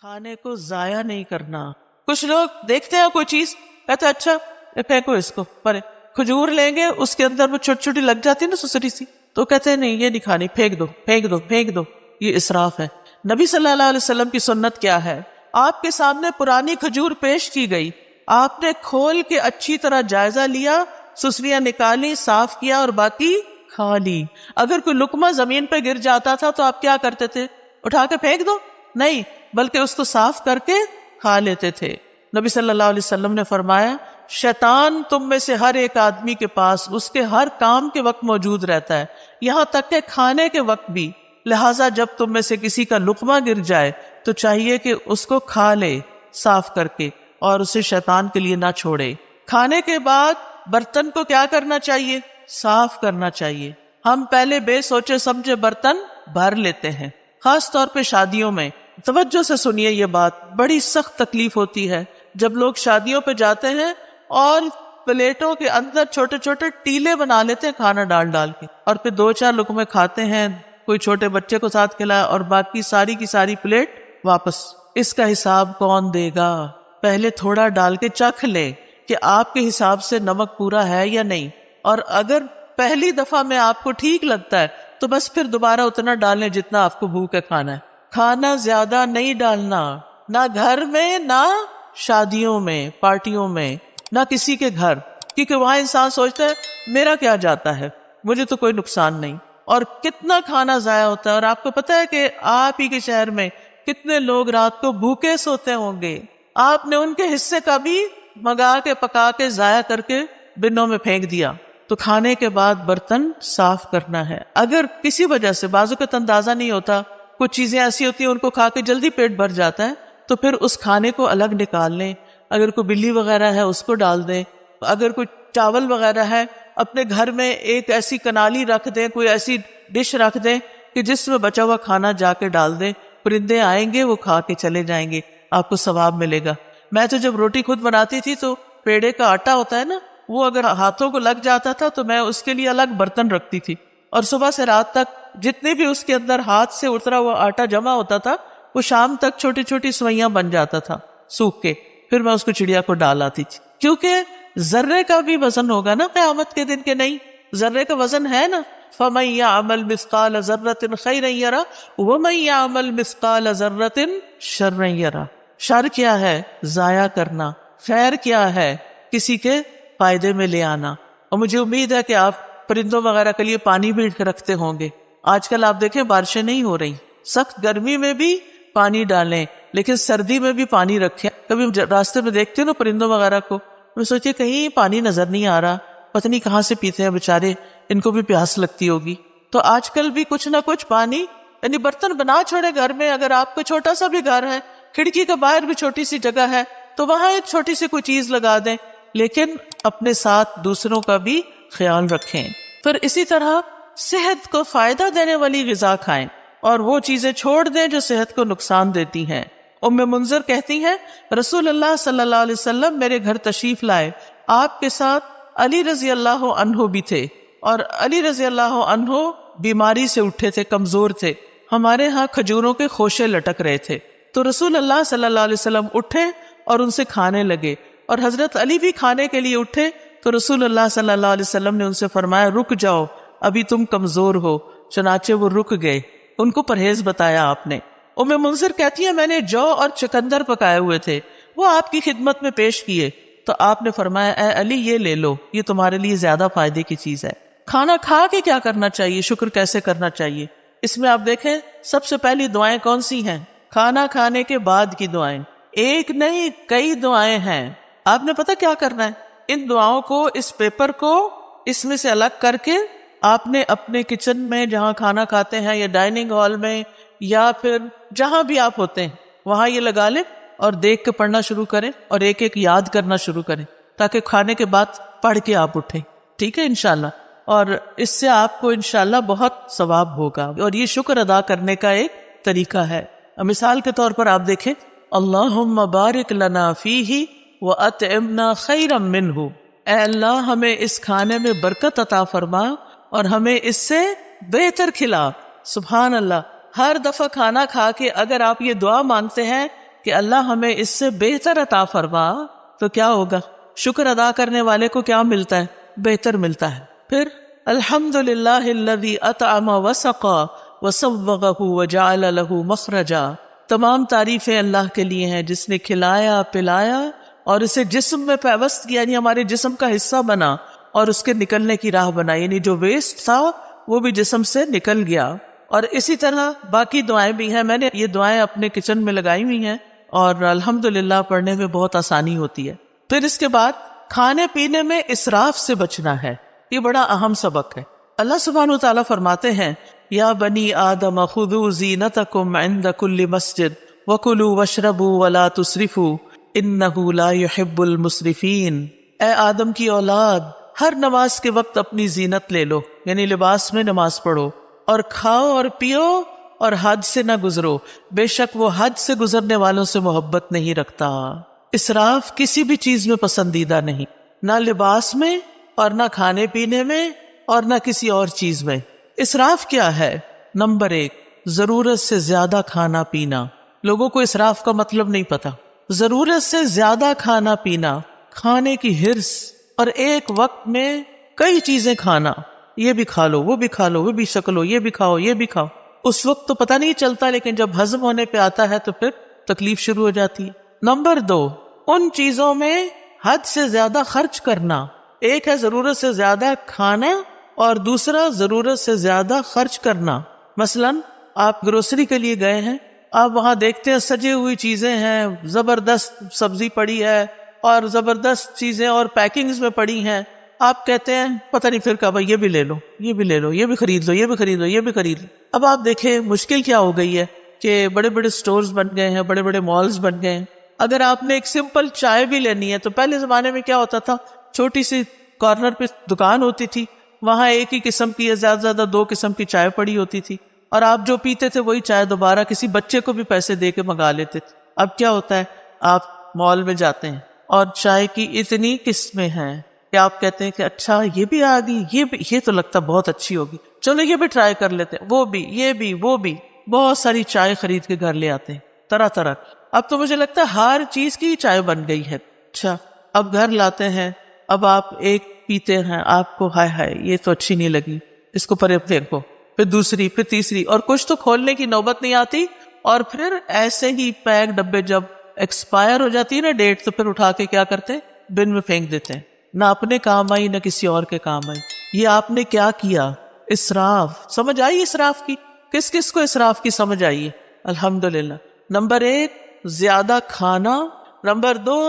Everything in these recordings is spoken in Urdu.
کھانے کو ضائع نہیں کرنا. کچھ لوگ دیکھتے ہیں کوئی چیز کہتے ہیں اچھا پھینکو اس کو پرے. کھجور لیں گے اس کے اندر وہ چھوٹی چھوٹی لگ جاتی ہے نا سسری سی, تو کہتے ہیں نہیں یہ نہیں کھانی, پھینک دو پھینک دو پھینک دو. یہ اسراف ہے. نبی صلی اللہ علیہ وسلم کی سنت کیا ہے؟ آپ کے سامنے پرانی کھجور پیش کی گئی, آپ نے کھول کے اچھی طرح جائزہ لیا, سسریاں نکالی, صاف کیا اور باقی کھا لی. اگر کوئی لقمہ زمین پہ گر جاتا تھا تو آپ کیا کرتے تھے؟ اٹھا کے پھینک دو؟ نہیں, بلکہ اس کو صاف کر کے کھا لیتے تھے. نبی صلی اللہ علیہ وسلم نے فرمایا شیطان تم میں سے ہر ایک آدمی کے پاس اس کے ہر کام کے وقت موجود رہتا ہے, یہاں تک کہ کھانے کے وقت بھی. لہٰذا جب تم میں سے کسی کا لقمہ گر جائے تو چاہیے کہ اس کو کھا لے صاف کر کے, اور اسے شیطان کے لیے نہ چھوڑے. کھانے کے بعد برتن کو کیا کرنا چاہیے؟ صاف کرنا چاہیے. ہم پہلے بے سوچے سمجھے برتن بھر لیتے ہیں, خاص طور پہ شادیوں میں. توجہ سے سنیے یہ بات, بڑی سخت تکلیف ہوتی ہے جب لوگ شادیوں پہ جاتے ہیں اور پلیٹوں کے اندر چھوٹے چھوٹے ٹیلے بنا لیتے ہیں کھانا ڈال ڈال کے, اور پھر 2-4 لقمے کھاتے ہیں, کوئی چھوٹے بچے کو ساتھ کھلایا اور باقی ساری کی ساری پلیٹ واپس. اس کا حساب کون دے گا؟ پہلے تھوڑا ڈال کے چکھ لے کہ آپ کے حساب سے نمک پورا ہے یا نہیں, اور اگر پہلی دفعہ میں آپ کو ٹھیک لگتا ہے تو بس پھر دوبارہ اتنا ڈالیں جتنا آپ کو بھوک ہے کھانا ہے. کھانا زیادہ نہیں ڈالنا, نہ گھر میں نہ شادیوں میں پارٹیوں میں نہ کسی کے گھر, کیونکہ وہاں انسان سوچتا ہے میرا کیا جاتا ہے, مجھے تو کوئی نقصان نہیں. اور کتنا کھانا ضائع ہوتا ہے. اور آپ کو پتا ہے کہ آپ ہی کے شہر میں کتنے لوگ رات کو بھوکے سوتے ہوں گے, آپ نے ان کے حصے کا بھی منگا کے پکا کے ضائع کر کے بنوں میں پھینک دیا. تو کھانے کے بعد برتن صاف کرنا ہے. اگر کسی وجہ سے بازو کا اندازہ نہیں ہوتا, کچھ چیزیں ایسی ہوتی ہیں ان کو کھا کے جلدی پیٹ بھر جاتا ہے, تو پھر اس کھانے کو الگ نکال لیں. اگر کوئی بلی وغیرہ ہے اس کو ڈال دیں, اگر کوئی چاول وغیرہ ہے اپنے گھر میں ایک ایسی کنالی رکھ دیں, کوئی ایسی ڈش رکھ دیں کہ جس میں بچا ہوا کھانا جا کے ڈال دیں, پرندے آئیں گے وہ کھا کے چلے جائیں گے, آپ کو ثواب ملے گا. میں تو جب روٹی خود بناتی تھی تو پیڑے کا آٹا ہوتا ہے نا, وہ اگر ہاتھوں کو لگ جاتا تھا تو میں اس کے لیے الگ برتن رکھتی تھی, اور صبح سے رات تک جتنے بھی اس کے اندر ہاتھ سے اترا ہوا آٹا جمع ہوتا تھا وہ شام تک چھوٹی چھوٹی سوئیاں بن جاتا تھا سوکھ کے, پھر میں اس کو چڑیا کو ڈال آتی تھی. کیونکہ ذرے کا بھی وزن ہوگا نا قیامت کے دن, کے نہیں ذرے کا وزن ہے نا. فَمَن يَعْمَلْ مِثْقَالَ ذَرَّةٍ خَيْرًا يَرَهُ وَمَن يَعْمَلْ مِثْقَالَ ذَرَّةٍ شَرًّا يَرَهُ. شر کیا ہے؟ ضائع کرنا. خیر کیا ہے؟ کسی کے فائدے میں لے آنا. اور مجھے امید ہے کہ آپ پرندوں وغیرہ کے لیے پانی بھی رکھتے ہوں گے. آج کل آپ دیکھیں بارشیں نہیں ہو رہی, سخت گرمی میں بھی پانی ڈالیں, لیکن سردی میں بھی پانی رکھیں. کبھی راستے میں دیکھتے ہو نا پرندوں وغیرہ کو, میں سوچے کہیں پانی نظر نہیں آ رہا, پتہ نہیں کہاں سے پیتے ہیں بےچارے, ان کو بھی پیاس لگتی ہوگی. تو آج کل بھی کچھ نہ کچھ پانی, یعنی برتن بنا چھوڑے گھر میں. اگر آپ کو چھوٹا سا بھی گھر ہے, کھڑکی کے باہر بھی چھوٹی سی جگہ ہے, تو وہاں ایک چھوٹی سی کوئی چیز لگا دیں, لیکن اپنے ساتھ دوسروں کا بھی خیال رکھیں. پھر اسی طرح صحت کو فائدہ دینے والی غذا کھائیں اور وہ چیزیں چھوڑ دیں جو صحت کو نقصان دیتی ہیں. ام منذر کہتی ہیں رسول اللہ صلی اللہ علیہ وسلم میرے گھر تشریف لائے, آپ کے ساتھ علی رضی اللہ عنہ بھی تھے, اور علی رضی اللہ عنہ بیماری سے اٹھے تھے, کمزور تھے. ہمارے ہاں کھجوروں کے خوشے لٹک رہے تھے, تو رسول اللہ صلی اللہ علیہ وسلم اٹھے اور ان سے کھانے لگے, اور حضرت علی بھی کھانے کے لیے اٹھے, تو رسول اللہ صلی اللہ علیہ وسلم نے ان سے فرمایا رک جاؤ, ابھی تم کمزور ہو. چنانچہ وہ رک گئے, ان کو پرہیز بتایا آپ نے. ام منذر کہتی ہے میں نے جو اور چکندر پکائے ہوئے تھے وہ آپ کی خدمت میں پیش کیے, تو آپ نے فرمایا اے علی یہ لے لو, یہ تمہارے لیے زیادہ فائدے کی چیز ہے. کھانا کھا کے کیا کرنا چاہیے, شکر کیسے کرنا چاہیے؟ اس میں آپ دیکھیں سب سے پہلی دعائیں کون سی ہیں؟ کھانا کھانے کے بعد کی دعائیں. ایک نہیں کئی دعائیں ہیں. آپ نے پتہ کیا کرنا ہے؟ ان دعاؤں کو, اس پیپر کو اس میں سے الگ کر کے آپ نے اپنے کچن میں جہاں کھانا کھاتے ہیں یا ڈائننگ ہال میں یا پھر جہاں بھی آپ ہوتے ہیں وہاں یہ لگا لیں اور دیکھ کے پڑھنا شروع کریں, اور ایک ایک یاد کرنا شروع کریں, تاکہ کھانے کے بعد پڑھ کے آپ اٹھیں. ٹھیک ہے انشاءاللہ, اور اس سے آپ کو انشاءاللہ بہت ثواب ہوگا, اور یہ شکر ادا کرنے کا ایک طریقہ ہے. مثال کے طور پر آپ دیکھیں اللہم بارک لنا فیہ وَأَطْعِمْنَا خَيْرًا مِّنْهُ. اے اللہ ہمیں اس کھانے میں برکت عطا فرما اور ہمیں اس سے بہتر کھلا. سبحان اللہ. ہر دفعہ کھانا کھا کے اگر آپ یہ دعا مانگتے ہیں کہ اللہ ہمیں اس سے بہتر عطا فرما تو کیا ہوگا؟ شکر ادا کرنے والے کو کیا ملتا ہے؟ بہتر ملتا ہے. پھر الحمدللہ الذی اطعم وسقا وسوغہ وجعل لہ مخرجا. تمام تعریفیں اللہ کے لیے ہیں جس نے کھلایا پلایا اور اسے جسم میں پیوست کیا، یعنی ہمارے جسم کا حصہ بنا اور اس کے نکلنے کی راہ بنا، یعنی جو ویسٹ تھا وہ بھی جسم سے نکل گیا. اور اسی طرح باقی دعائیں بھی ہیں. میں نے یہ دعائیں اپنے کچن میں لگائی ہوئی ہیں اور الحمدللہ پڑھنے میں بہت آسانی ہوتی ہے. پھر اس کے بعد کھانے پینے میں اسراف سے بچنا ہے. یہ بڑا اہم سبق ہے. اللہ سبحانہ وتعالیٰ فرماتے ہیں یا بنی آدم خذوا زینتکم عند کل مسجد وکلوا واشربوا ولا تسرفوا انہ لا یحب المسرفین. اے آدم کی اولاد، ہر نماز کے وقت اپنی زینت لے لو، یعنی لباس میں نماز پڑھو، اور کھاؤ اور پیو اور حد سے نہ گزرو، بے شک وہ حد سے گزرنے والوں سے محبت نہیں رکھتا. اسراف کسی بھی چیز میں پسندیدہ نہیں، نہ لباس میں اور نہ کھانے پینے میں اور نہ کسی اور چیز میں. اسراف کیا ہے؟ نمبر 1، ضرورت سے زیادہ کھانا پینا. لوگوں کو اسراف کا مطلب نہیں پتا. ضرورت سے زیادہ کھانا پینا، کھانے کی ہرس، اور ایک وقت میں کئی چیزیں کھانا، یہ بھی کھا لو، وہ بھی کھا لو، وہ بھی شکلو، یہ بھی کھاؤ، یہ بھی کھاؤ. اس وقت تو پتہ نہیں چلتا، لیکن جب ہضم ہونے پہ آتا ہے تو پھر تکلیف شروع ہو جاتی ہے. نمبر 2، ان چیزوں میں حد سے زیادہ خرچ کرنا. ایک ہے ضرورت سے زیادہ کھانا اور دوسرا ضرورت سے زیادہ خرچ کرنا. مثلا آپ گروسری کے لیے گئے ہیں، آپ وہاں دیکھتے ہیں سجی ہوئی چیزیں ہیں، زبردست سبزی پڑی ہے اور زبردست چیزیں اور پیکنگز میں پڑی ہیں. آپ کہتے ہیں پتہ نہیں پھر کہا بھائی یہ بھی لے لو، یہ بھی لے لو، یہ بھی خرید لو، یہ بھی خرید لو، یہ بھی خرید لو. اب آپ دیکھیں مشکل کیا ہو گئی ہے کہ بڑے بڑے سٹورز بن گئے ہیں، بڑے بڑے مالز بن گئے ہیں. اگر آپ نے ایک سمپل چائے بھی لینی ہے تو پہلے زمانے میں کیا ہوتا تھا، چھوٹی سی کارنر پہ دکان ہوتی تھی، وہاں ایک ہی قسم کی یا زیادہ سے زیادہ 2 قسم کی چائے پڑی ہوتی تھی، اور آپ جو پیتے تھے وہی چائے دوبارہ کسی بچے کو بھی پیسے دے کے منگا لیتے تھے. اب کیا ہوتا ہے، آپ مال میں جاتے ہیں اور چائے کی اتنی قسمیں ہیں کہ آپ کہتے ہیں کہ اچھا یہ بھی آ گئی، یہ تو لگتا بہت اچھی ہوگی، چلو یہ بھی ٹرائی کر لیتے ہیں، وہ بھی، یہ بھی، وہ بھی. بہت ساری چائے خرید کے گھر لے آتے ہیں طرح طرح. اب تو مجھے لگتا ہے ہر چیز کی چائے بن گئی ہے. اچھا اب گھر لاتے ہیں، اب آپ ایک پیتے ہیں، آپ کو ہائے ہائے یہ تو اچھی نہیں لگی، اس کو پرے پھینکو، پھر دوسری، پھر تیسری، اور کچھ تو کھولنے کی نوبت نہیں آتی. اور پھر ایسے ہی پیک ڈبے جب ایکسپائر ہو جاتی ہے نا ڈیٹ، تو پھر اٹھا کے کیا کرتے ہیں، بن میں پھینک دیتے ہیں. نہ اپنے کام آئی نہ کسی اور کے کام آئی. یہ آپ نے کیا کیا؟ اسراف. سمجھ آئی اسراف کی؟ کس کس کو اسراف کی سمجھ آئی ہے؟ الحمدللہ. نمبر 1 زیادہ کھانا، نمبر 2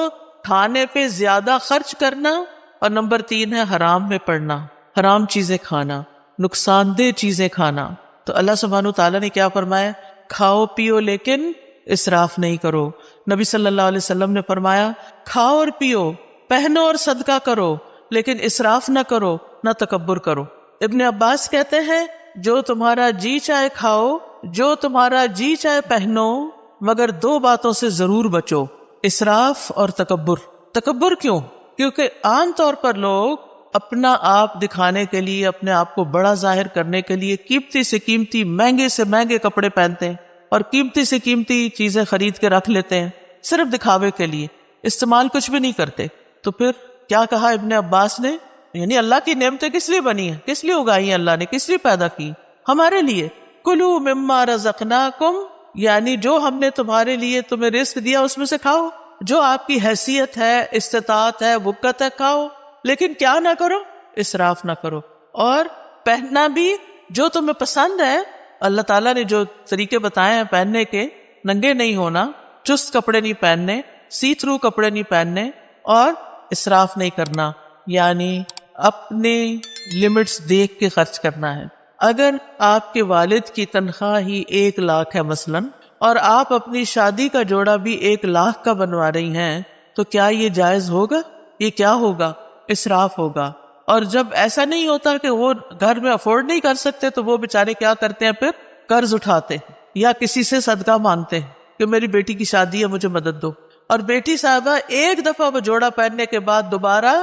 کھانے پہ زیادہ خرچ کرنا، اور نمبر 3 ہے حرام میں پڑنا، حرام چیزیں کھانا، نقصان دہ چیزیں کھانا. تو اللہ سبحانہ وتعالیٰ نے کیا فرمایا؟ کھاؤ پیو لیکن اسراف نہیں کرو. نبی صلی اللہ علیہ وسلم نے فرمایا کھاؤ اور پیو، پہنو اور صدقہ کرو، لیکن اسراف نہ کرو، نہ تکبر کرو. ابن عباس کہتے ہیں جو تمہارا جی چاہے کھاؤ، جو تمہارا جی چاہے پہنو، مگر 2 باتوں سے ضرور بچو، اسراف اور تکبر. تکبر کیوں؟ کیونکہ عام طور پر لوگ اپنا آپ دکھانے کے لیے، اپنے آپ کو بڑا ظاہر کرنے کے لیے قیمتی سے قیمتی، مہنگے سے مہنگے کپڑے پہنتے ہیں اور قیمتی سے قیمتی چیزیں خرید کے رکھ لیتے ہیں صرف دکھاوے کے لیے، استعمال کچھ بھی نہیں کرتے. تو پھر کیا کہا ابن عباس نے؟ یعنی اللہ کی نعمتیں کس لیے بنی ہیں، کس لیے اگائی ہیں اللہ نے، کس لیے پیدا کی؟ ہمارے لیے. کلوا مما رزقناکم، یعنی جو ہم نے تمہارے لیے تمہیں رزق دیا اس میں سے کھاؤ، جو آپ کی حیثیت ہے، استطاعت ہے، وقت ہے، کھاؤ، لیکن کیا نہ کرو، اسراف نہ کرو. اور پہننا بھی جو تمہیں پسند ہے. اللہ تعالیٰ نے جو طریقے بتائے ہیں پہننے کے، ننگے نہیں ہونا، چست کپڑے نہیں پہننے، سی تھرو کپڑے نہیں پہننے، اور اسراف نہیں کرنا، یعنی اپنے لمٹس دیکھ کے خرچ کرنا ہے. اگر آپ کے والد کی تنخواہ ہی 1 لاکھ ہے مثلا، اور آپ اپنی شادی کا جوڑا بھی 1 لاکھ کا بنوا رہی ہیں، تو کیا یہ جائز ہوگا؟ یہ کیا ہوگا؟ اسراف ہوگا. اور جب ایسا نہیں ہوتا کہ وہ گھر میں افورڈ نہیں کر سکتے، تو وہ بیچارے کیا کرتے ہیں، پھر قرض اٹھاتے ہیں یا کسی سے صدقہ مانگتے ہیں کہ میری بیٹی کی شادی ہے مجھے مدد دو. اور بیٹی صاحبہ ایک دفعہ وہ جوڑا پہننے کے بعد دوبارہ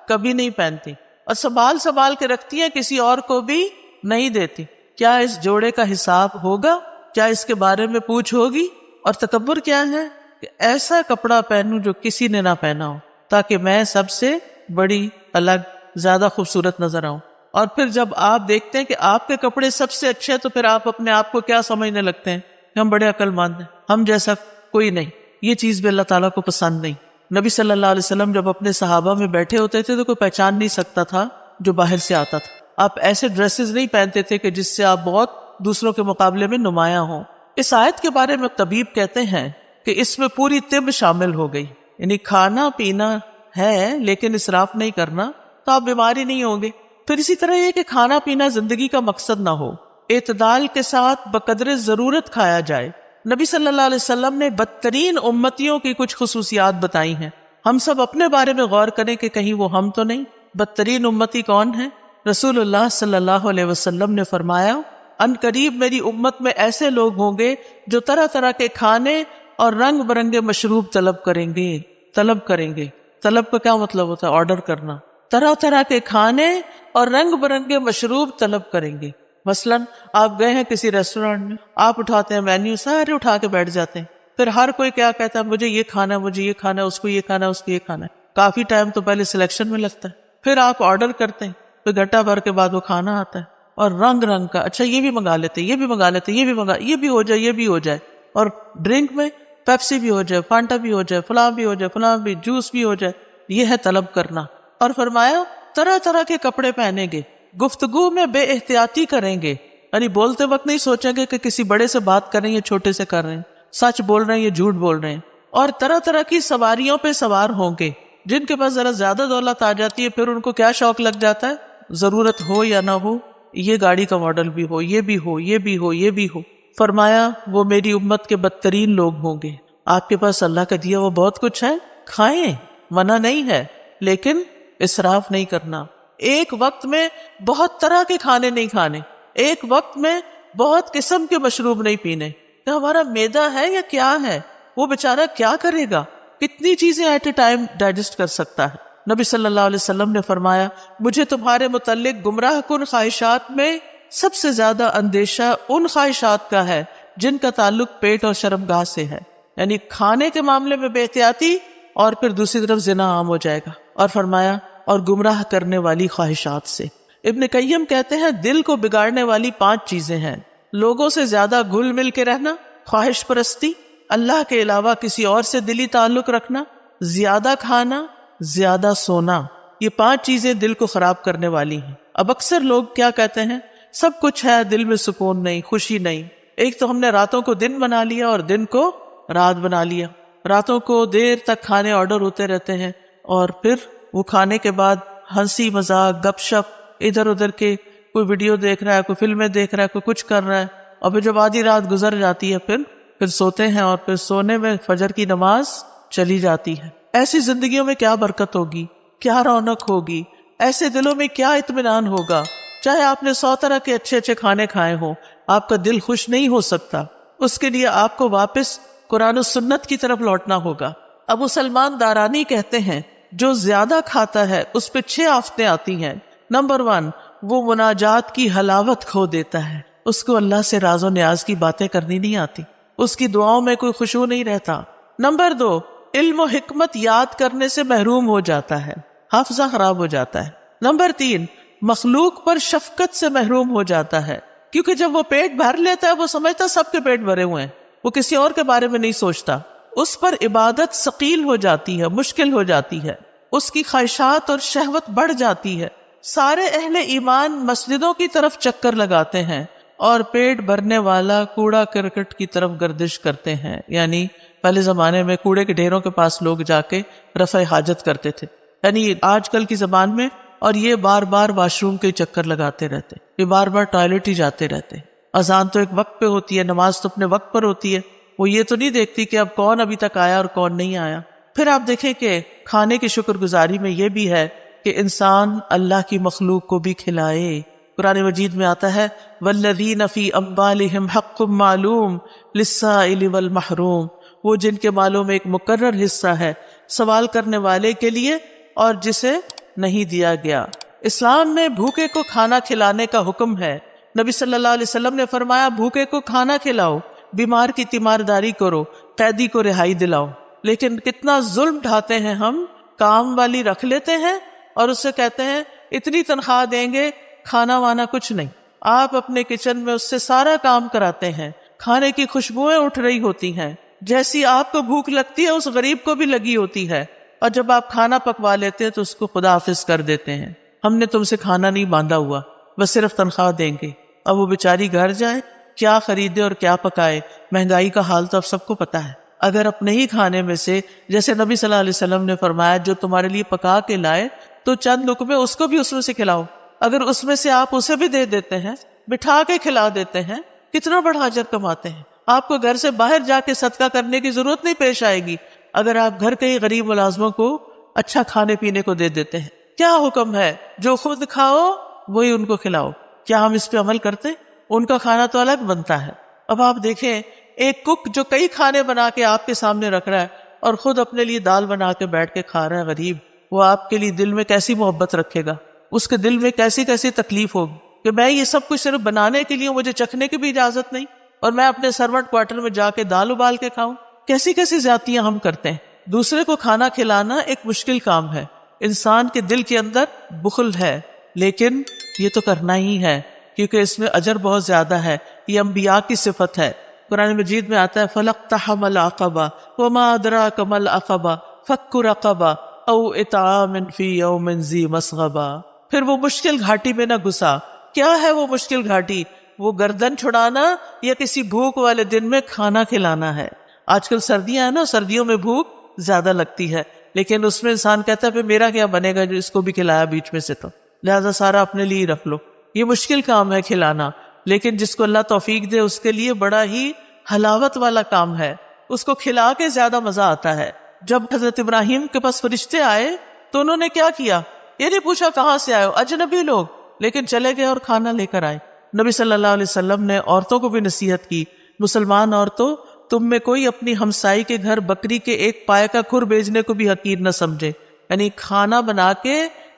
کبھی نہیں پہنتی، اور سنبھال کے رکھتی ہے، کسی اور کو بھی نہیں دیتی. کیا اس جوڑے کا حساب ہوگا؟ کیا اس کے بارے میں پوچھ ہوگی؟ اور تکبر کیا ہے؟ کہ ایسا کپڑا پہنوں جو کسی نے نہ پہنا ہو، تاکہ میں سب سے بڑی، الگ، زیادہ خوبصورت نظر آؤں. اور پھر جب آپ دیکھتے ہیں کہ آپ کے کپڑے سب سے اچھے ہیں تو پھر آپ اپنے آپ کو کیا سمجھنے لگتے ہیں کہ ہم بڑے عقل مند ہیں، ہم جیسا کوئی نہیں. یہ چیز بھی اللہ تعالیٰ کو پسند نہیں. نبی صلی اللہ علیہ وسلم جب اپنے صحابہ میں بیٹھے ہوتے تھے تو کوئی پہچان نہیں سکتا تھا جو باہر سے آتا تھا. آپ ایسے ڈریسز نہیں پہنتے تھے کہ جس سے آپ بہت دوسروں کے مقابلے میں نمایاں ہوں. اس آیت کے بارے میں طبیب کہتے ہیں کہ اس میں پوری طب شامل ہو گئی، یعنی کھانا پینا ہے لیکن اسراف نہیں کرنا تو آپ بیمار ہی نہیں ہوں گے. پھر اسی طرح یہ کہ کھانا پینا زندگی کا مقصد نہ ہو، اعتدال کے ساتھ بقدر ضرورت کھایا جائے. نبی صلی اللہ علیہ وسلم نے بدترین امتیوں کی کچھ خصوصیات بتائی ہیں. ہم سب اپنے بارے میں غور کریں کہ کہیں وہ ہم تو نہیں. بدترین امتی کون ہے؟ رسول اللہ صلی اللہ علیہ وسلم نے فرمایا، ان قریب میری امت میں ایسے لوگ ہوں گے جو طرح طرح کے کھانے اور رنگ برنگے مشروب طلب کریں گے. طلب کا کیا مطلب ہوتا ہے؟ آرڈر کرنا. طرح طرح کے کھانے اور رنگ برنگے مشروب طلب کریں گے. مثلا آپ گئے ہیں کسی ریسٹورینٹ میں، آپ اٹھاتے ہیں مینیو، سارے اٹھا کے بیٹھ جاتے ہیں. پھر ہر کوئی کیا کہتا ہے، مجھے یہ کھانا ہے، مجھے یہ کھانا ہے، اس کو یہ کھانا ہے، اس کو یہ کھانا ہے. کافی ٹائم تو پہلے سلیکشن میں لگتا ہے. پھر آپ آرڈر کرتے ہیں، پھر گھنٹہ بھر کے بعد وہ کھانا آتا ہے اور رنگ رنگ کا. اچھا یہ بھی منگا لیتے، یہ بھی منگا لیتے، یہ بھی منگا، یہ بھی ہو جائے، یہ بھی ہو جائے. اور ڈرنک میں پیپسی بھی ہو جائے، فانٹا بھی ہو جائے، فلاں بھی ہو جائے، فلاں بھی، جوس بھی ہو جائے. یہ ہے طلب کرنا. اور فرمایا طرح طرح کے کپڑے پہنیں گے، گفتگو میں بے احتیاطی کریں گے، یعنی بولتے وقت نہیں سوچیں گے کہ کسی بڑے سے بات کر رہے ہیں یا چھوٹے سے کر رہے ہیں، سچ بول رہے ہیں یا جھوٹ بول رہے ہیں. اور طرح طرح کی سواریوں پہ سوار ہوں گے. جن کے پاس ذرا زیادہ دولت آ جاتی ہے پھر ان کو کیا شوق لگ جاتا ہے، ضرورت ہو یا نہ ہو، یہ گاڑی کا ماڈل بھی ہو، یہ بھی ہو، یہ بھی ہو، یہ بھی ہو. فرمایا وہ میری امت کے بدترین لوگ ہوں گے. آپ کے پاس اللہ کا دیا وہ بہت کچھ ہے، کھائیں، منع نہیں ہے، لیکن اسراف نہیں کرنا. ایک وقت میں بہت طرح کے کھانے نہیں کھانے، ایک وقت میں بہت قسم کے مشروب نہیں پینے. کہ ہمارا معدہ ہے یا کیا ہے، وہ بیچارہ کیا کرے گا، کتنی چیزیں ایٹ اے ٹائم ڈائجسٹ کر سکتا ہے. نبی صلی اللہ علیہ وسلم نے فرمایا، مجھے تمہارے متعلق گمراہ کن خواہشات میں سب سے زیادہ اندیشہ ان خواہشات کا ہے جن کا تعلق پیٹ اور شرمگاہ سے ہے. یعنی کھانے کے معاملے میں بے احتیاطی، اور پھر دوسری طرف زنا عام ہو جائے گا. اور فرمایا اور گمراہ کرنے والی خواہشات سے. ابن قیم کہتے ہیں دل کو بگاڑنے والی 5 چیزیں ہیں: لوگوں سے زیادہ گھل مل کے رہنا، خواہش پرستی، اللہ کے علاوہ کسی اور سے دلی تعلق رکھنا، زیادہ کھانا، زیادہ سونا. یہ 5 چیزیں دل کو خراب کرنے والی ہیں. اب اکثر لوگ کیا کہتے ہیں، سب کچھ ہے، دل میں سکون نہیں، خوشی نہیں. ایک تو ہم نے راتوں کو دن بنا لیا اور دن کو رات بنا لیا. راتوں کو دیر تک کھانے آرڈر ہوتے رہتے ہیں، اور پھر وہ کھانے کے بعد ہنسی مذاق، گپ شپ، ادھر ادھر کے، کوئی ویڈیو دیکھ رہا ہے، کوئی فلمیں دیکھ رہا ہے، کوئی کچھ کر رہا ہے. اور پھر جب آدھی رات گزر جاتی ہے پھر سوتے ہیں، اور پھر سونے میں فجر کی نماز چلی جاتی ہے. ایسی زندگیوں میں کیا برکت ہوگی، کیا رونق ہوگی، ایسے دلوں میں کیا اطمینان ہوگا. چاہے آپ نے 100 طرح کے اچھے اچھے کھانے کھائے ہوں، آپ کا دل خوش نہیں ہو سکتا. اس کے لیے آپ کو واپس قرآن و سنت کی طرف لوٹنا ہوگا. ابو سلمان دارانی کہتے ہیں جو زیادہ کھاتا ہے اس پہ 6 آفتیں آتی ہیں. نمبر 1، وہ مناجات کی حلاوت کھو دیتا ہے، اس کو اللہ سے راز و نیاز کی باتیں کرنی نہیں آتی، اس کی دعاؤں میں کوئی خشوع نہیں رہتا. نمبر 2، علم و حکمت یاد کرنے سے محروم ہو جاتا ہے، حافظہ خراب ہو جاتا ہے. نمبر 3، مخلوق پر شفقت سے محروم ہو جاتا ہے، کیونکہ جب وہ پیٹ بھر لیتا ہے وہ سمجھتا سب کے پیٹ بھرے ہوئے ہیں، وہ کسی اور کے بارے میں نہیں سوچتا. اس پر عبادت ثقیل ہو جاتی ہے، مشکل ہو جاتی ہے، اس کی خواہشات اور شہوت بڑھ جاتی ہے. سارے اہل ایمان مسجدوں کی طرف چکر لگاتے ہیں اور پیٹ بھرنے والا کوڑا کرکٹ کی طرف گردش کرتے ہیں. یعنی پہلے زمانے میں کوڑے کے ڈھیروں کے پاس لوگ جا کے رفع حاجت کرتے تھے، یعنی آج کل کی زبان میں. اور یہ بار بار واش روم کے چکر لگاتے رہتے، یہ بار بار ٹوائلٹ ہی جاتے رہتے. اذان تو ایک وقت پہ ہوتی ہے، نماز تو اپنے وقت پر ہوتی ہے، وہ یہ تو نہیں دیکھتی کہ اب کون ابھی تک آیا اور کون نہیں آیا. پھر آپ دیکھیں کہ کھانے کی شکر گزاری میں یہ بھی ہے کہ انسان اللہ کی مخلوق کو بھی کھلائے. قرآن مجید میں آتا ہے وَالَّذِينَ فِي أَمْوَالِهِمْ حَقٌّ مَّعْلُومٌ لِلسَّائِلِ وَالْمَحْرُومِ. وہ جن کے مالوں میں ایک مقرر حصہ ہے سوال کرنے والے کے لیے اور جسے نہیں دیا گیا. اسلام میں بھوکے کو کھانا کھلانے کا حکم ہے. نبی صلی اللہ علیہ وسلم نے فرمایا بھوکے کو کھانا کھلاؤ، بیمار کی تیمارداری کرو، قیدی کو رہائی دلاؤ. لیکن کتنا ظلم ڈھاتے ہیں ہم، کام والی رکھ لیتے ہیں اور اس سے کہتے ہیں اتنی تنخواہ دیں گے، کھانا وانا کچھ نہیں. آپ اپنے کچن میں اس سے سارا کام کراتے ہیں، کھانے کی خوشبوئیں اٹھ رہی ہوتی ہیں، جیسی آپ کو بھوک لگتی ہے اس غریب کو بھی لگی ہوتی ہے، اور جب آپ کھانا پکوا لیتے ہیں تو اس کو خدا حافظ کر دیتے ہیں. ہم نے تم سے کھانا نہیں باندھا ہوا، بس صرف تنخواہ دیں گے. اب وہ بیچاری گھر جائے، کیا خریدے اور کیا پکائے. مہنگائی کا حال تو اب سب کو پتا ہے. اگر اپنے ہی کھانے میں سے، جیسے نبی صلی اللہ علیہ وسلم نے فرمایا، جو تمہارے لیے پکا کے لائے تو چند لقمے اس کو بھی اس میں سے کھلاؤ. اگر اس میں سے آپ اسے بھی دے دیتے ہیں، بٹھا کے کھلا دیتے ہیں، کتنا بڑا اجر کماتے ہیں. آپ کو گھر سے باہر جا کے صدقہ کرنے کی ضرورت نہیں پیش آئے گی اگر آپ گھر کے ہی غریب ملازموں کو اچھا کھانے پینے کو دے دیتے ہیں. کیا حکم ہے؟ جو خود کھاؤ وہی ان کو کھلاؤ. کیا ہم اس پہ عمل کرتے؟ ان کا کھانا تو الگ بنتا ہے. اب آپ دیکھیں، ایک کک جو کئی کھانے بنا کے آپ کے سامنے رکھ رہا ہے اور خود اپنے لیے دال بنا کے بیٹھ کے کھا رہا ہے غریب، وہ آپ کے لیے دل میں کیسی محبت رکھے گا؟ اس کے دل میں کیسی کیسی تکلیف ہوگی کہ میں یہ سب کچھ صرف بنانے کے لیے، مجھے چکھنے کی بھی اجازت نہیں، اور میں اپنے سرونٹ کوارٹر میں جا کے دال ابال کے کھاؤں. کیسی کیسی زیادتیاں ہم کرتے ہیں. دوسرے کو کھانا کھلانا ایک مشکل کام ہے. انسان کے دل کے اندر بخل ہے، لیکن یہ تو کرنا ہی ہے کیونکہ اس میں اجر بہت زیادہ ہے. یہ انبیاء کی صفت ہے. قرآن مجید میں آتا ہے فَلَقْتَحَمَ الْعَقَبَةَ وَمَا أَدْرَاكَ مَا الْعَقَبَةُ فَكُّ رَقَبَةٍ أَوْ إِطْعَامٌ فِي يَوْمٍ ذِي مَسْغَبَةٍ. پھر وہ مشکل گھاٹی میں نہ گھسا. کیا ہے وہ مشکل گھاٹی؟ وہ گردن چھڑانا یا کسی بھوک والے دن میں کھانا کھلانا ہے. آج کل سردیاں ہیں نا، سردیوں میں بھوک زیادہ لگتی ہے، لیکن اس میں انسان کہتا ہے پھر میرا کیا بنے گا جو اس کو بھی کھلایا بیچ میں سے، تو لہذا سارا اپنے لیے رکھ لو. یہ مشکل کام ہے کھلانا، لیکن جس کو اللہ توفیق دے اس کے لیے بڑا ہی حلاوت والا کام ہے. اس کو کھلا کے زیادہ مزہ آتا ہے. جب حضرت ابراہیم کے پاس فرشتے آئے تو انہوں نے کیا کیا؟ یہ نہیں پوچھا کہاں سے آئے ہو، اجنبی لوگ، لیکن چلے گئے اور کھانا لے کر آئے. نبی صلی اللہ علیہ وسلم نے عورتوں کو بھی نصیحت کی، مسلمان عورتوں، تم میں کوئی اپنی ہمسائی کے گھر بکری کے ایک پائے کا کھر بھیجنے کو بھی حقیر نہ سمجھے. یعنی کھانا بنا کے